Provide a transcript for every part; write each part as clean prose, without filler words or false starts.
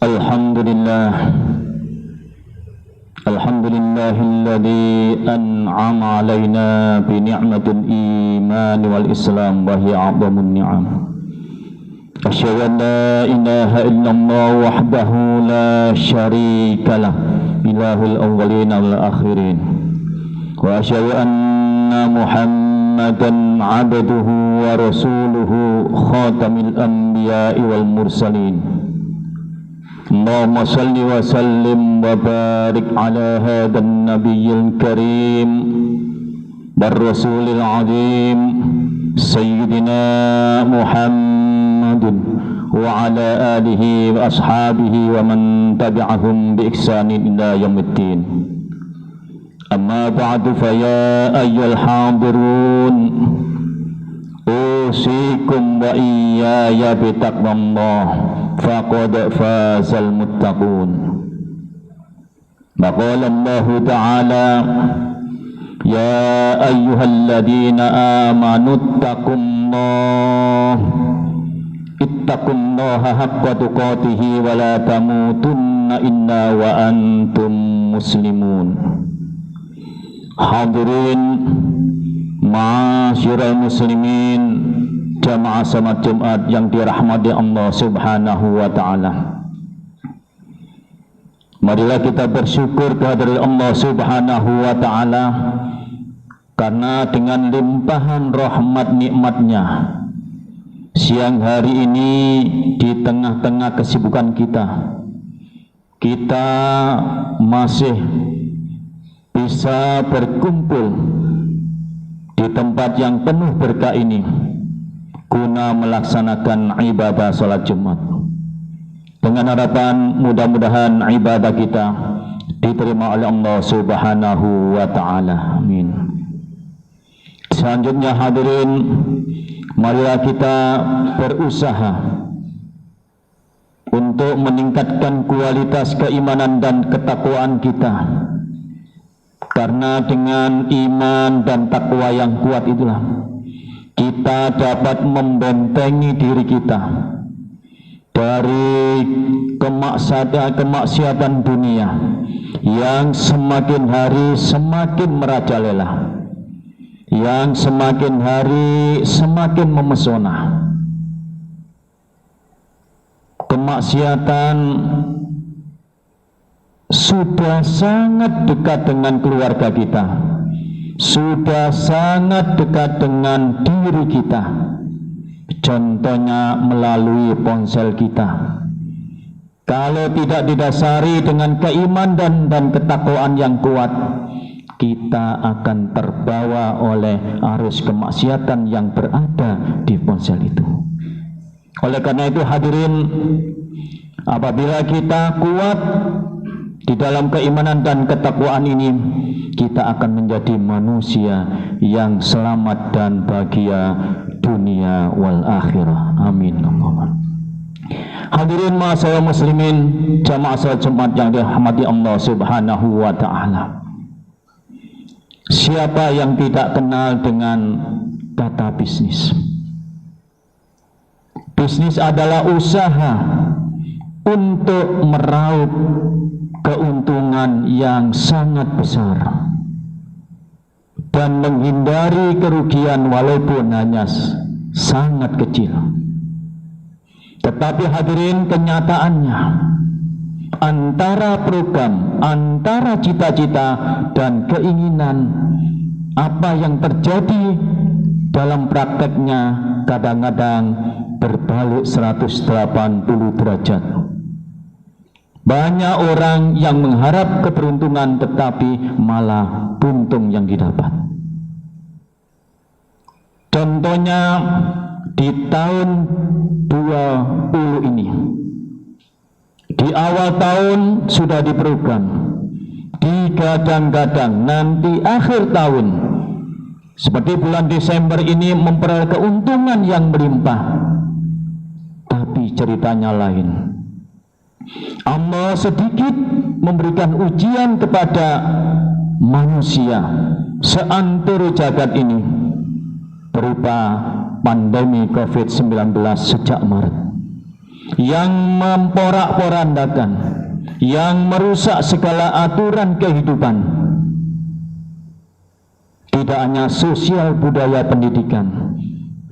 Alhamdulillah Alhamdulillahilladzi an'ama alaina bi ni'matil iman wal islam wa hiya 'adhamun ni'am. Asyhadu an la ilaha illallah wahdahu la syarikalah ilahul awwalin wal akhirin. Wa asyhadu anna Muhammadan 'abduhu wa rasuluhu khatamil anbiya'i wal mursalin. Allahumma salli wa sallim wa barik ala hadan nabiyil karim bar rasulil azim sayyidina Muhammadin wa ala alihi wa ashabihi wa man tabi'ahum bi ihsanin ila yaumiddin. Amma ba'du, fa ya ayyuhal hadirun usikum wa iyaya bi taqwallah faqad fazal muttaqun. Maqala Allah Ta'ala ya ayyuhalladzina amanu ittaqullaha haqqa tuqatih wa la tamutunna illa wa antum muslimun. Hadirin ma'asyiral muslimin, jamaah salat Jumat yang dirahmati Allah Subhanahu wa taala. Marilah kita bersyukur kehadirat Allah Subhanahu wa taala, karena dengan limpahan rahmat nikmatnya siang hari ini di tengah-tengah kesibukan kita masih bisa berkumpul di tempat yang penuh berkah ini guna melaksanakan ibadah salat Jumat, dengan harapan mudah-mudahan ibadah kita diterima oleh Allah Subhanahu wa taala. Amin. Selanjutnya hadirin, marilah kita berusaha untuk meningkatkan kualitas keimanan dan ketakwaan kita, karena dengan iman dan takwa yang kuat itulah kita dapat membentengi diri kita dari kemaksiatan dunia yang semakin hari semakin merajalela, yang semakin hari semakin memesona. Kemaksiatan sudah sangat dekat dengan keluarga kita, sudah sangat dekat dengan diri kita. Contohnya melalui ponsel kita. Kalau tidak didasari dengan keimanan dan ketakwaan yang kuat, kita akan terbawa oleh arus kemaksiatan yang berada di ponsel itu. Oleh karena itu hadirin, apabila kita kuat di dalam keimanan dan ketakwaan ini, kita akan menjadi manusia yang selamat dan bahagia dunia wal akhirah. Amin. Hadirin ma'asyiral muslimin, jamaah salat Jumat yang dirahmati Allah Subhanahu wa taala. Siapa yang tidak kenal dengan kata bisnis? Bisnis adalah usaha untuk meraup keuntungan yang sangat besar dan menghindari kerugian walaupun hanya sangat kecil. Tetapi hadirin, kenyataannya antara program, antara cita-cita dan keinginan, apa yang terjadi dalam prakteknya kadang-kadang berbalik 180 derajat. Banyak orang yang mengharap keberuntungan tetapi malah buntung yang didapat. Contohnya di tahun 20 ini, di awal tahun sudah diprogram, digadang-gadang nanti akhir tahun seperti bulan Desember ini memperoleh keuntungan yang melimpah. Tapi ceritanya lain. Allah sedikit memberikan ujian kepada manusia seantero jagat ini berupa pandemi COVID-19 sejak Maret. yang memporak-porandakan, yang merusak segala aturan kehidupan. Tidak hanya sosial, budaya, pendidikan,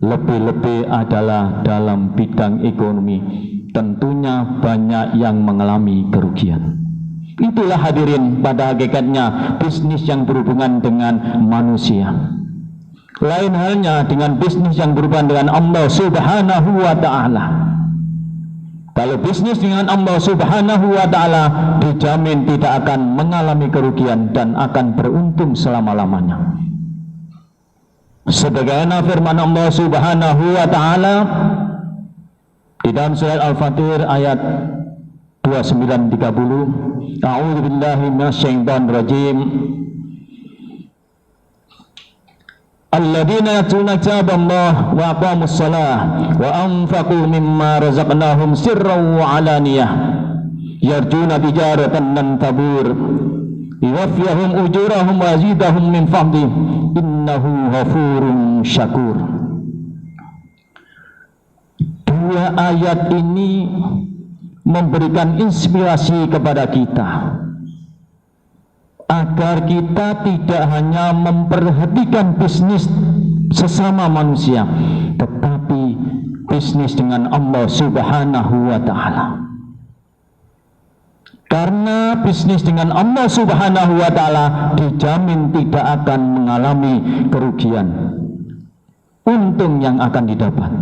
lebih-lebih adalah dalam bidang ekonomi. Tentunya banyak yang mengalami kerugian. Itulah hadirin pada hakikatnya bisnis yang berhubungan dengan manusia. Lain halnya dengan bisnis yang berhubungan dengan Allah Subhanahu wa ta'ala. Kalau bisnis dengan Allah Subhanahu wa ta'ala, dijamin tidak akan mengalami kerugian dan akan beruntung selama-lamanya. Sebagaimana firman Allah Subhanahu wa ta'ala di dalam surat Al-Fatir ayat 29-30, A'udzu billahi minasyaitonir rajim. Alladzina yatluna kitaballah wa aqamus shalah wa anfaqu mimma razaqnahum sirran wa alaniyah yarjuna tijaratan lan tabur yuwaffihum ujurahum wa yazidahum min fadli innahu ghafurun syakur. Dua ayat ini memberikan inspirasi kepada kita agar kita tidak hanya memperhatikan bisnis sesama manusia, tetapi bisnis dengan Allah Subhanahu wa ta'ala. Karena bisnis dengan Allah Subhanahu wa ta'ala dijamin tidak akan mengalami kerugian, untung yang akan didapat.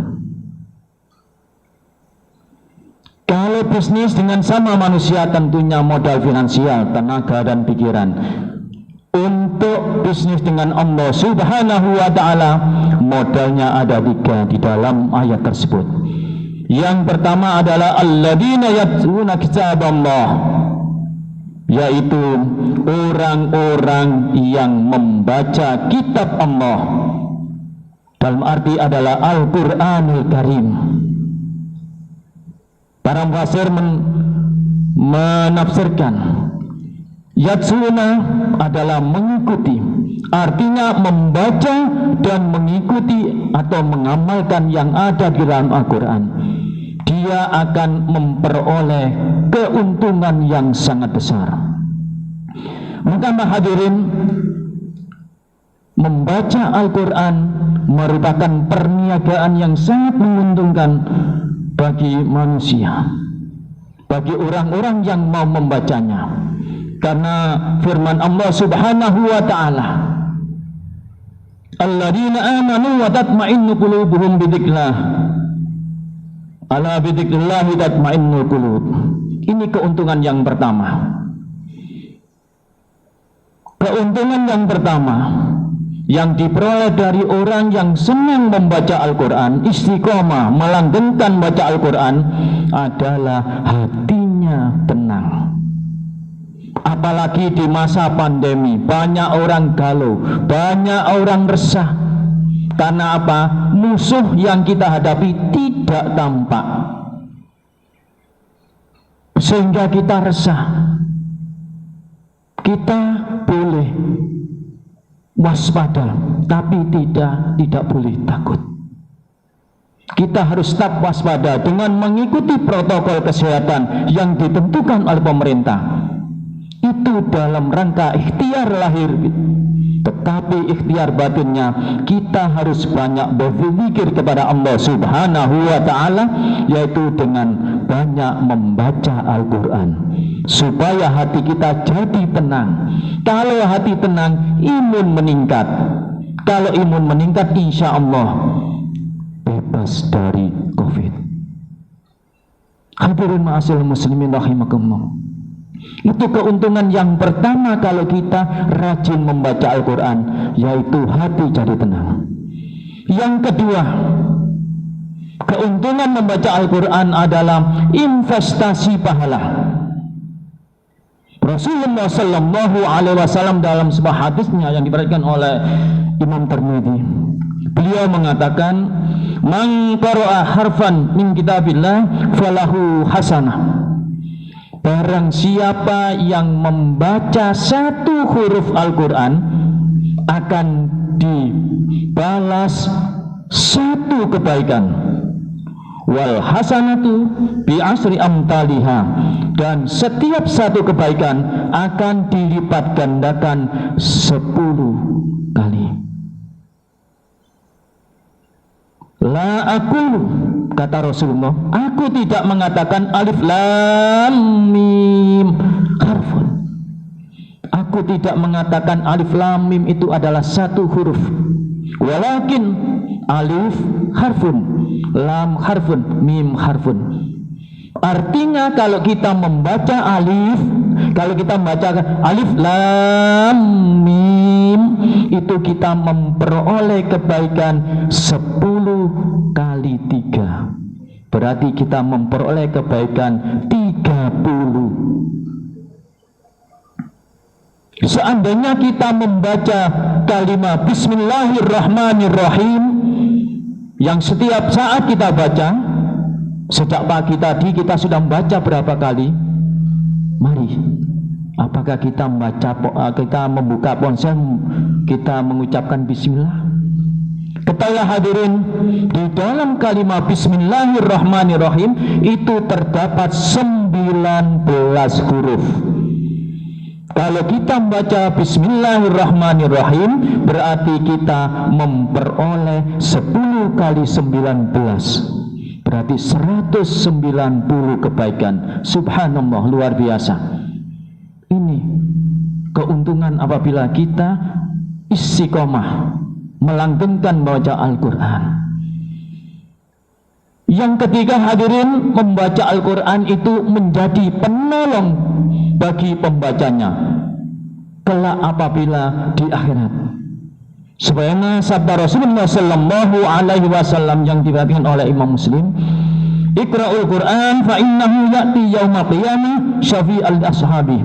Kalau bisnis dengan sama manusia tentunya modal finansial, tenaga dan pikiran. Untuk bisnis dengan Allah Subhanahu wa ta'ala, modalnya ada 3 di dalam ayat tersebut. Yang pertama adalah alladzina yatluna kitaballah, yaitu orang-orang yang membaca kitab Allah, dalam arti adalah Al-Qur'anul Karim. Para mufassir menafsirkan yatsuna adalah mengikuti, artinya membaca dan mengikuti atau mengamalkan yang ada di dalam Al-Quran. Dia akan memperoleh keuntungan yang sangat besar. Maka hadirin, membaca Al-Quran merupakan perniagaan yang sangat menguntungkan bagi manusia, bagi orang-orang yang mau membacanya. Karena firman Allah Subhanahu wa ta'ala, alladzina amanu wa tatma'innu qulubuhum bidzikrillah, ala bidzikrillah tatma'innul qulub. Ini keuntungan yang pertama. Keuntungan yang pertama yang diperoleh dari orang yang senang membaca Al-Quran, istiqomah melanggengkan baca Al-Quran, adalah hatinya tenang. Apalagi di masa pandemi, banyak orang galau, banyak orang resah. Karena apa? Musuh yang kita hadapi tidak tampak, sehingga kita resah. Kita boleh waspada, tapi tidak boleh takut. Kita harus tetap waspada dengan mengikuti protokol kesehatan yang ditentukan oleh pemerintah. Itu dalam rangka ikhtiar lahir, tetapi ikhtiar batinnya kita harus banyak berzikir kepada Allah Subhanahu wa ta'ala, yaitu dengan banyak membaca Al-Quran, supaya hati kita jadi tenang. Kalau hati tenang, imun meningkat. Kalau imun meningkat, insya Allah bebas dari COVID. Hadirin ma'asyiral muslimin rahimakumullah. Itu keuntungan yang pertama kalau kita rajin membaca Al-Quran, yaitu hati jadi tenang. Yang kedua, keuntungan membaca Al-Quran adalah investasi pahala. Rasulullah Sallallahu Alaihi Wasallam dalam sebuah hadisnya yang diperhatikan oleh Imam Tirmidzi, beliau mengatakan, man qara'a harfan min kitabillah falahu hasanah. Barang siapa yang membaca satu huruf Al-Quran akan dibalas satu kebaikan. wal hasanatu bi asri amtaliha, dan setiap satu kebaikan akan dilipat gandakan 10 kali. La aqulu, kata Rasulullah, aku tidak mengatakan alif lam mim harfun. Aku tidak mengatakan alif lam mim itu adalah satu huruf. Walakin alif harfun, lam harfun, mim harfun. Artinya kalau kita membaca alif, kalau kita membaca alif lam mim, itu kita memperoleh kebaikan 10 kali 3. Berarti kita memperoleh kebaikan 30. Seandainya kita membaca kalimat Bismillahirrahmanirrahim yang setiap saat kita baca, sejak pagi tadi kita sudah membaca berapa kali? Mari, apakah kita membuka ponsel, kita mengucapkan Bismillah? Ketahuilah hadirin, di dalam kalimat Bismillahirrahmanirrahim itu terdapat 19 huruf. Kalau kita membaca Bismillahirrahmanirrahim, berarti kita memperoleh 10 kali 19, berarti 190 kebaikan. Subhanallah, luar biasa. Ini keuntungan apabila kita istiqomah melanggengkan membaca Al-Quran. Yang ketiga hadirin, membaca Al-Quran itu menjadi penolong bagi pembacanya kelak apabila di akhirat. Sebagaimana sabda Rasulullah sallallahu alaihi wasallam yang diriwayatkan oleh Imam Muslim, Iqra'ul Qur'an fa innahu ya'ti yaumil qiyamah syafi'al ashabi.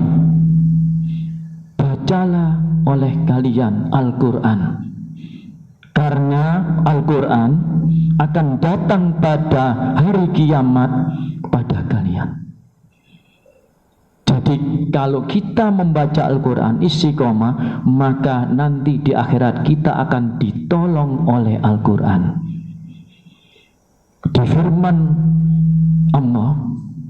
Bacalah oleh kalian Al-Qur'an, karena Al-Quran akan datang pada hari kiamat pada kalian. Jadi kalau kita membaca Al-Quran istiqomah, maka nanti di akhirat kita akan ditolong oleh Al-Quran. Di firman Allah,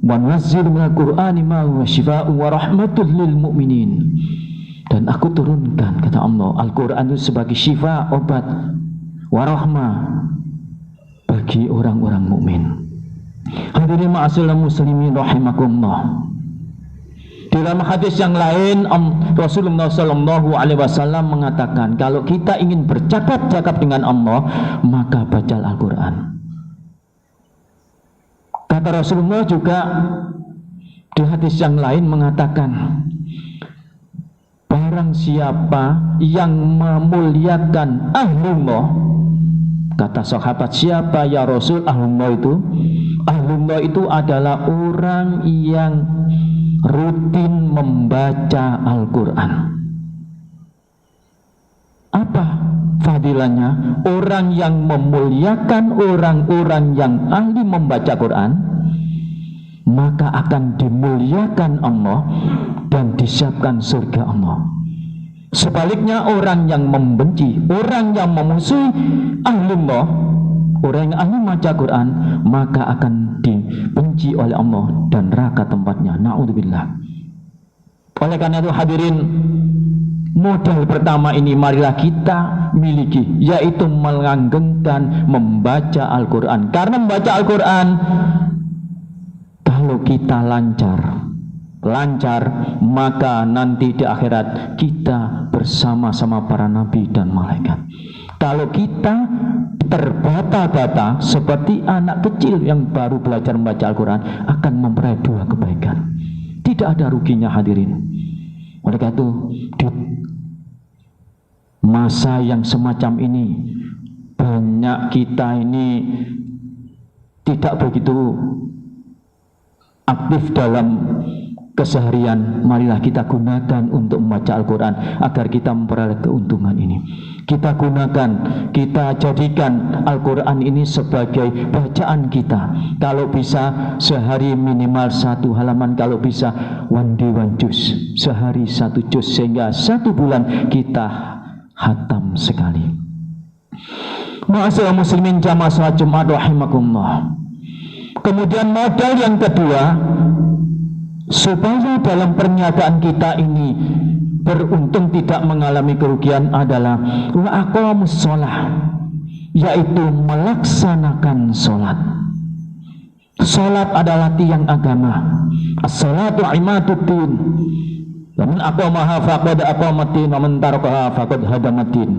wa nazzil minal Qur'ani ma huwa syifaa'un wa rahmatul lil mu'minin. Dan aku turunkan, kata Allah, Al-Quran itu sebagai syifa, obat, warahmah bagi orang-orang mukmin. Hadirin ma'asyiral muslimin rahimakumullah. Dalam hadis yang lain, Rasulullah sallallahu alaihi wasallam mengatakan, kalau kita ingin bercakap-cakap dengan Allah, maka baca Al-Quran. Kata Rasulullah juga di hadis yang lain mengatakan, barang siapa yang memuliakan ahlullah, kata sahabat, siapa ya Rasul ahlullah itu? Ahlullah itu adalah orang yang rutin membaca Al-Quran. Apa fadilahnya? Orang yang memuliakan orang-orang yang ahli membaca Quran, maka akan dimuliakan Allah dan disiapkan surga Allah. Sebaliknya orang yang membenci, orang yang memusuhi ahlullah, orang yang ahli membaca Quran, maka akan dibenci oleh Allah dan neraka tempatnya. Na'udzubillah. Oleh karena itu hadirin, modal pertama ini marilah kita miliki, yaitu melanggengkan membaca Al-Quran. Karena membaca Al-Quran, kalau kita lancar, maka nanti di akhirat kita bersama-sama para nabi dan malaikat. Kalau kita terbata-bata seperti anak kecil yang baru belajar membaca Al-Quran, akan memperoleh 2 kebaikan. Tidak ada ruginya hadirin. Oleh karena itu, di masa yang semacam ini, banyak kita ini tidak begitu aktif dalam keseharian. Marilah kita gunakan untuk membaca Al-Quran agar kita memperoleh keuntungan ini. Kita gunakan, kita jadikan Al-Quran ini sebagai bacaan kita. Kalau bisa sehari minimal 1 halaman, kalau bisa one day one juz, sehari 1 juz, sehingga 1 bulan kita khatam sekali. Ma'asyiral muslimin jamaah salat Jumat rahimakumullah. Kemudian modal yang kedua, supaya dalam perniagaan kita ini beruntung tidak mengalami kerugian adalah wa aqamus shalah, yaitu melaksanakan sholat. Sholat adalah tiang agama. As-sholatu imaduddin. Man aqamaha faqad aqamaddin wa man tarakaha faqad hadamaddin.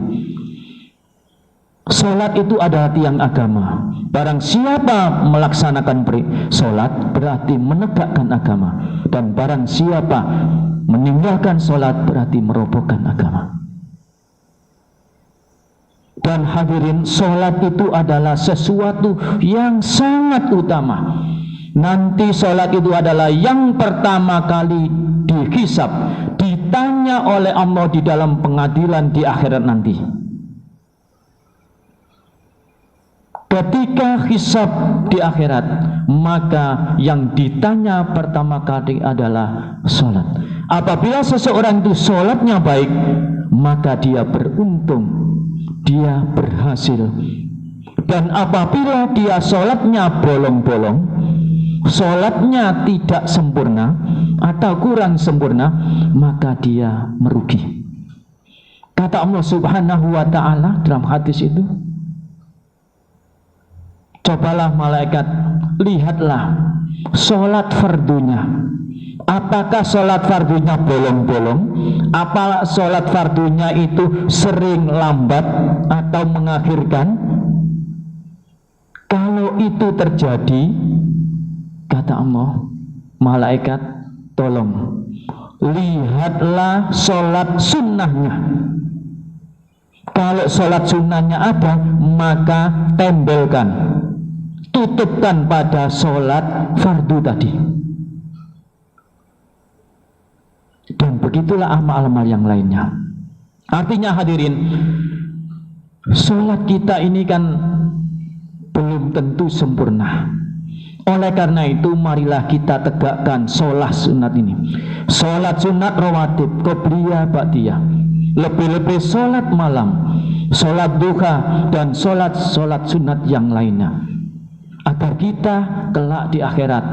Sholat itu adalah tiang agama. Barang siapa melaksanakan sholat berarti menegakkan agama, dan barang siapa meninggalkan sholat berarti merobohkan agama. Dan hadirin, sholat itu adalah sesuatu yang sangat utama. Nanti sholat itu adalah yang pertama kali dihisab, ditanya oleh Allah di dalam pengadilan di akhirat nanti. Ketika hisab di akhirat, maka yang ditanya pertama kali adalah sholat. Apabila seseorang itu sholatnya baik, maka dia beruntung, dia berhasil. Dan apabila dia sholatnya bolong-bolong, sholatnya tidak sempurna atau kurang sempurna, maka dia merugi. Kata Allah Subhanahu wa ta'ala dalam hadis itu, cobalah malaikat, lihatlah sholat fardunya. Apakah sholat fardunya bolong-bolong? Apa sholat fardunya itu sering lambat atau mengakhirkan? Kalau itu terjadi, kata Allah, malaikat, tolong lihatlah sholat sunnahnya. Kalau sholat sunnahnya ada, maka tembelkan, tutupkan pada sholat fardu tadi. Dan begitulah amal-amal yang lainnya. Artinya hadirin, sholat kita ini kan belum tentu sempurna. Oleh karena itu, marilah kita tegakkan sholat sunat ini. Sholat sunat rawatib, qobliyah, ba'diyah. Lebih-lebih sholat malam, sholat duha, dan sholat sunat yang lainnya. Agar kita kelak di akhirat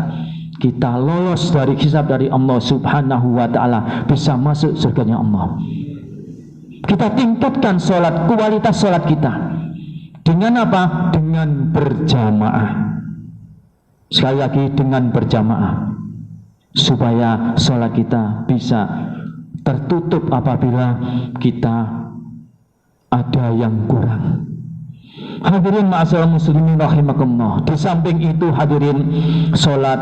kita lolos dari hisab dari Allah Subhanahu wa ta'ala, bisa masuk surganya Allah. Kita tingkatkan sholat, kualitas sholat kita. Dengan apa? Dengan berjamaah. Sekali lagi, dengan berjamaah, supaya sholat kita bisa tertutup apabila kita ada yang kurang. Hadirin ma'asyiral muslimin rahimakumullah. Di samping itu hadirin, sholat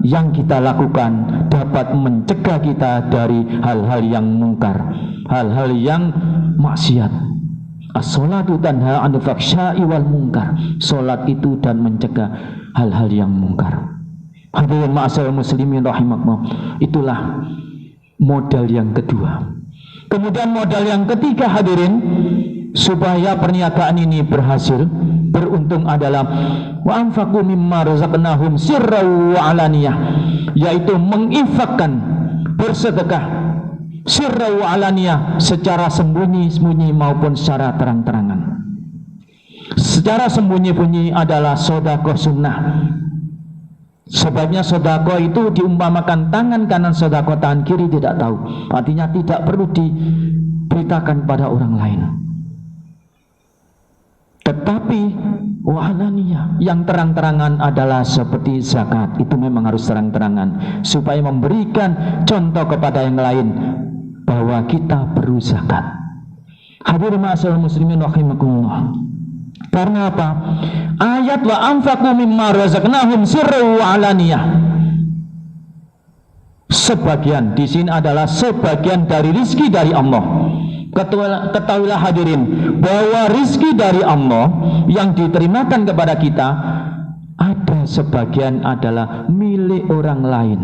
yang kita lakukan dapat mencegah kita dari hal-hal yang mungkar, hal-hal yang maksiat. As-sholatu tanha 'anil fahsya'i wal munkar. Sholat itu dan mencegah hal-hal yang mungkar. Hadirin ma'asyiral muslimin rahimakumullah. Itulah modal yang kedua. Kemudian modal yang ketiga hadirin, supaya perniagaan ini berhasil, beruntung adalah wa anfaqu mimma razaqnahum sirran wa alaniyah, yaitu menginfakkan, bersedekah sirran wa alaniyah, secara sembunyi-sembunyi maupun secara terang-terangan. Secara sembunyi-sembunyi adalah sedekah sunnah. Sebabnya sedekah itu diumpamakan tangan kanan sedekah, tangan kiri tidak tahu. Artinya tidak perlu diberitakan pada orang lain. Tetapi wahaniyah yang terang-terangan adalah seperti zakat. Itu memang harus terang-terangan, supaya memberikan contoh kepada yang lain bahwa kita perlu zakat. Hadirin ma'asyiral muslimin rahimakumullah. Karena apa? Ayat wa anfaqu mimma razaqnahum sirran wa alaniyah, sebagian di sini adalah sebagian dari rizki dari Allah. Ketahuilah hadirin bahwa rizki dari Allah yang diterimakan kepada kita, ada sebagian adalah milik orang lain.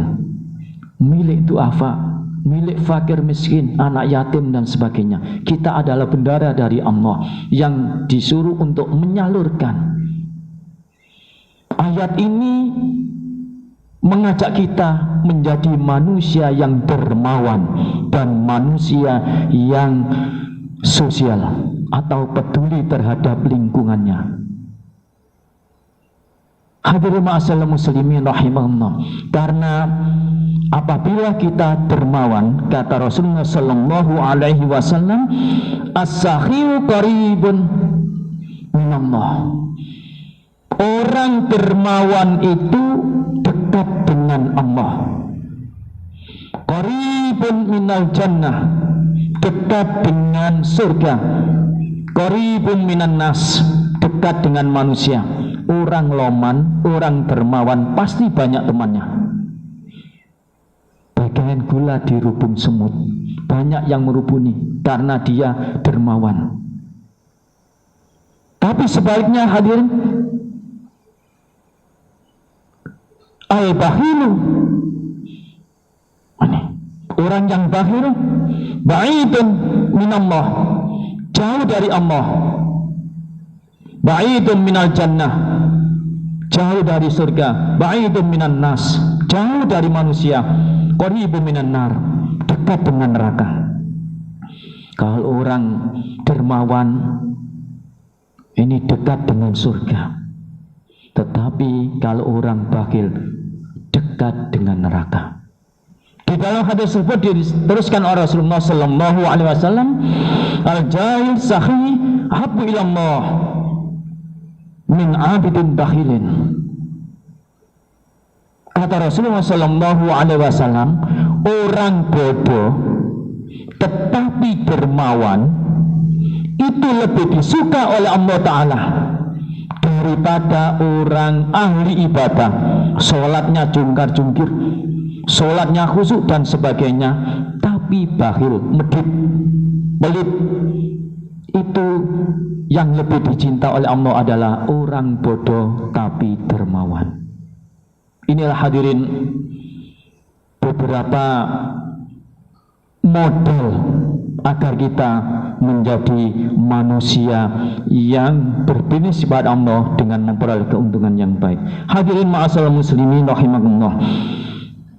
Milik du'afa, milik fakir miskin, anak yatim dan sebagainya. Kita adalah bendara dari Allah yang disuruh untuk menyalurkan. Ayat ini mengajak kita menjadi manusia yang dermawan dan manusia yang sosial atau peduli terhadap lingkungannya. Hadirin ma'asyiral muslimin rahimahullah, karena apabila kita dermawan, kata Rasulullah sallallahu alaihi wasallam, as-sakhiyu qaribun minallah. Orang dermawan itu dekat dengan Allah. Qaribun minal jannah, dekat dengan surga. Qaribun minan nas, dekat dengan manusia. Orang loman, orang dermawan pasti banyak temannya. Bagaikan gula di rubung semut, banyak yang merubuni karena dia dermawan. Tapi sebaliknya hadirin, al-bakhilu, orang yang bakhil, ba'idun minallah, jauh dari Allah, ba'idun minal jannah, jauh dari surga, ba'idun minan nas, jauh dari manusia, qaribun minan nar, dekat dengan neraka. Kalau orang dermawan ini dekat dengan surga, tetapi kalau orang bakhil dekat dengan neraka. Di dalam hadis tersebut diteruskan oleh Rasulullah sallallahu alaihi wasallam, al-jahil sahi habbu ila Allah min abidin bakhilin. Kata Rasulullah sallallahu alaihi wasallam, orang bodoh tetapi dermawan itu lebih disuka oleh Allah Ta'ala daripada orang ahli ibadah, sholatnya jungkar-jungkir, sholatnya khusyuk dan sebagainya, tapi bakhil, medit, pelit. Itu yang lebih dicinta oleh Allah adalah orang bodoh tapi dermawan. Inilah hadirin beberapa model agar kita menjadi manusia yang berbisnis kepada Allah dengan memperoleh keuntungan yang baik. Hadirin ma'asyiral muslimin rahimakumullah.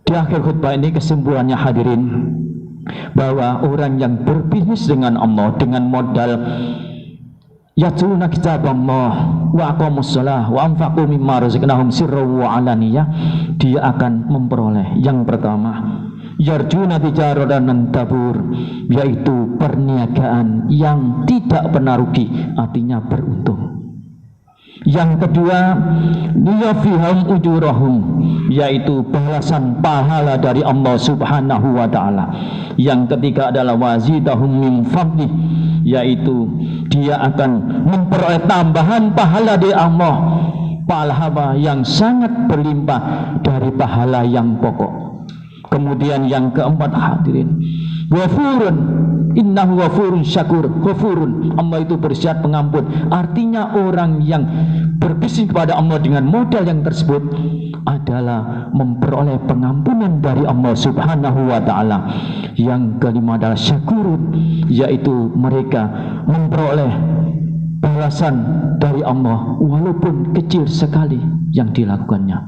Di akhir khutbah ini kesimpulannya hadirin, bahwa orang yang berbisnis dengan Allah dengan modal yatluna kitab Allah wa aqamus shalah wa anfaqu mimma razaqnahum sirran wa alaniyah, dia akan memperoleh yang pertama yarjuna tijaratan tabur, yaitu perniagaan yang tidak pernah rugi, artinya beruntung. Yang kedua, liyafihum ujurahum, yaitu balasan pahala dari Allah Subhanahu wa taala. Yang ketiga adalah wazidahum min fadli, yaitu dia akan memperoleh tambahan pahala dari Allah, pahala yang sangat berlimpah dari pahala yang pokok. Kemudian yang keempat hadirin, ghafurun, innahu ghafurun syakur. Ghafurun, Allah itu bersifat pengampun. Artinya orang yang berbisnis kepada Allah dengan modal yang tersebut adalah memperoleh pengampunan dari Allah Subhanahu wa taala. Yang kelima adalah syakurun, yaitu mereka memperoleh balasan dari Allah walaupun kecil sekali yang dilakukannya.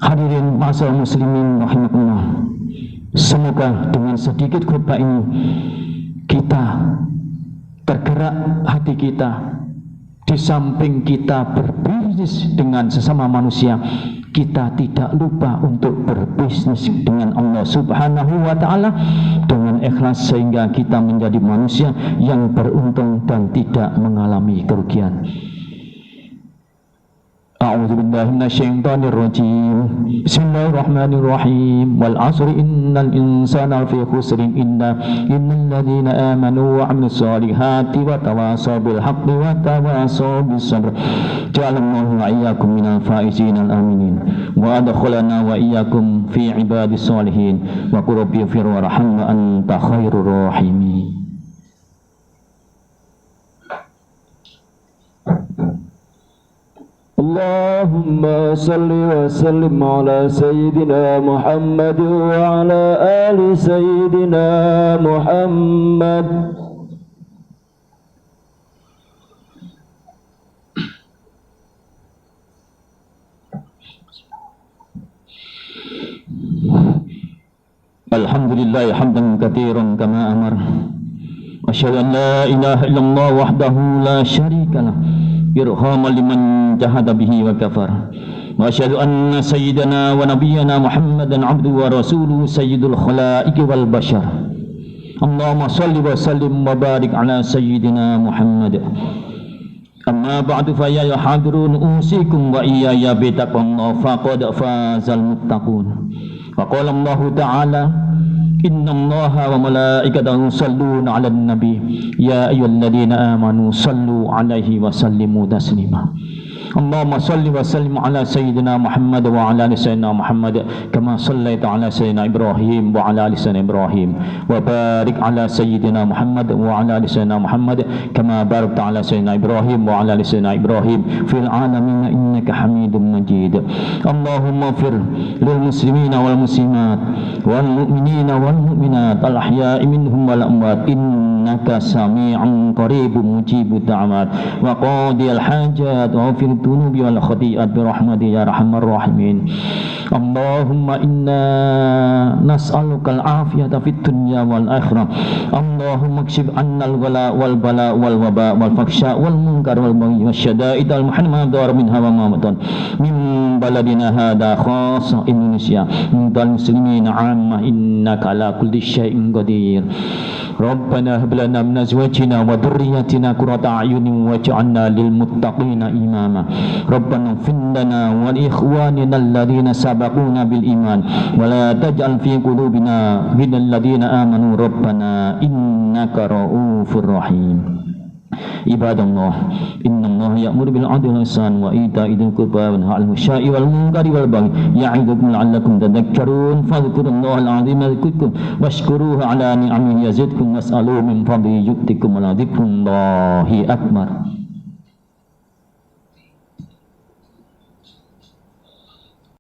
Hadirin ma'asyiral muslimin rahimakumullah, semoga dengan sedikit khutbah ini kita tergerak hati kita, di samping kita berbisnis dengan sesama manusia, kita tidak lupa untuk berbisnis dengan Allah Subhanahu wa taala dengan ikhlas, sehingga kita menjadi manusia yang beruntung dan tidak mengalami kerugian. A'udzu billahi minasyaitonir rajim. Bismillahirrahmanirrahim. Wal 'asri innal insana lafi khusrin innal ladzina amanu wa 'amilus solihati wa tawasaw bil haqqi wa tawasaw bis sabr. Ja'alallahu wa iyyakum minal faizin al aminin. Wa adkhalana wa iyyakum fi ibadis solihin. Wa qul rabbi ighfir warham wa anta khairur rahimin. Allahumma salli wa sallim ala Sayyidina Muhammad wa ala ali Sayyidina Muhammad. Alhamdulillah hamdan katsiran kama amar. Asyhadu an la ilaha illallah wahdahu la syarika lah. إرهاما لمن جحد به وكفر وأشهد أن سيدنا ونبينا محمدا عبده ورسوله سيد الخلائق والبشر اللهم صل وسلم وبارك على سيدنا محمد أما بعد فيا حاضرون أوصيكم وإياي بتقوى الله فقد فاز المتقون وقال الله تعالى إن الله وملائكته يصلون على النبي يا أيها الذين آمنوا صلوا عليه وسلموا تسليما اللهم صل وسلم على سيدنا محمد وعلى آل سيدنا محمد كما صليت على سيدنا إبراهيم وعلى آل سيدنا إبراهيم وبارك على سيدنا محمد وعلى آل سيدنا محمد كما باركت على سيدنا إبراهيم وعلى آل سيدنا إبراهيم في العالمين إنك حميد مجيد اللهم اغفر للمسلمين والمسلمات والمؤمنين والمؤمنات الأحياء منهم والأموات إنك سميع قريب مجيب الدعوات وقاضي الحاجات وغفر الذنوب والخطيئات برحمتك يا أرحم الراحمين اللهم إنا نسألك العافية في الدنيا والآخرة اللهم اكشف عنا الولاء والبلاء والوباء والفحشاء والمنكر والبغي والشدائد المحرمة ضار منها وما بطن من بلدنا هذا خاصة إندونيسيا من المسلمين عامة إنك على كل شيء قدير ربنا هب لنا من أزواجنا وذرياتنا قرة أعين واجعلنا للمتقين إماما ربنا اغفر لنا ولإخواننا الذين سبقونا بالإيمان ولا تجعل في قلوبنا غلا للذين آمنوا ربنا إنك رؤوف رحيم عباد الله إن الله يأمر بالعدل والإحسان وإيتاء ذي القربى وينهى عن الفحشاء والمنكر والبغي يعظكم لعلكم تذكرون فاذكروا الله العظيم يذكركم واشكروه على نعمه يزدكم واسألوه من فضله يؤتكم ولذكر الله أكبر